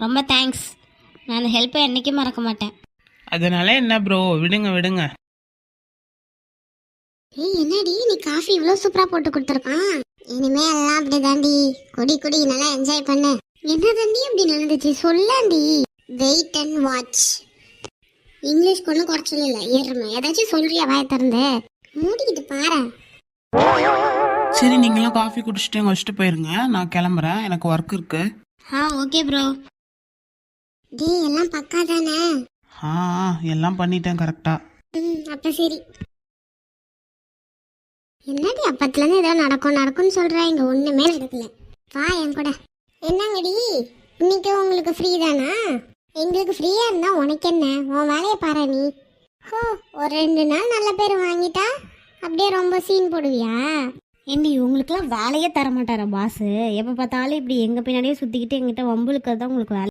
ரொம்ப தேங்க்ஸ். நான் அந்த ஹெல்ப்பை என்றைக்கும் மறக்க மாட்டேன். அதனால என்ன ப்ரோ, விடுங்க விடுங்க. ஏய் என்னடி நீ காஃபி இவ்வளோ சூப்பரா போட்டு கொடுத்துருக்கான். இனிமே எல்லாம் அப்படி தாண்டி, குடி குடி நல்லா என்ஜாய் பண்ணு. என்ன தாண்டி அப்படி நடந்துச்சு சொல்லாண்டி. Wait and watch. இங்கிலீஷ் ஒன்றும் குறைச்சல இல்லை, ஏறுமா ஏதாச்சும் சொல்றியா வாய திறந்து? மூடிக்கிட்டு பாரு. சரி, நீங்களாம் காஃபி குடிச்சிட்டு வச்சுட்டு போயிருங்க, நான் கிளம்புறேன், எனக்கு ஒர்க் இருக்கு. Okay bro. டேய் எல்லாம் பக்கா தானே? ஆ எல்லாம் பண்ணிட்டேன் கரெக்டா. அப்ப சரி. என்னடி அப்பத்துலேருந்து ஏதோ நடக்கும்னு சொல்கிறேன், இங்கே ஒன்றுமே நடக்கல. வா என் கூட. என்னங்கடி இன்னைக்கு உங்களுக்கு ஃப்ரீ தானா? எங்களுக்கு ஃப்ரீயாக இருந்தால் உனக்கு என்ன, உன் வேலையை பாரு நீ. ஒரு 2 நாள் நல்ல பேர் வாங்கிட்டா அப்படியே ரொம்ப சீன் போடுவியா? ஏண்டி உங்களுக்குலாம் வேலையே தர மாட்டாரா பாஸ்? எப்போ பார்த்தாலும் இப்படி எங்கள் பின்னாடியே சுற்றிக்கிட்டு எங்கிட்ட வம்புழுக்கிறது தான் உங்களுக்கு வேலை.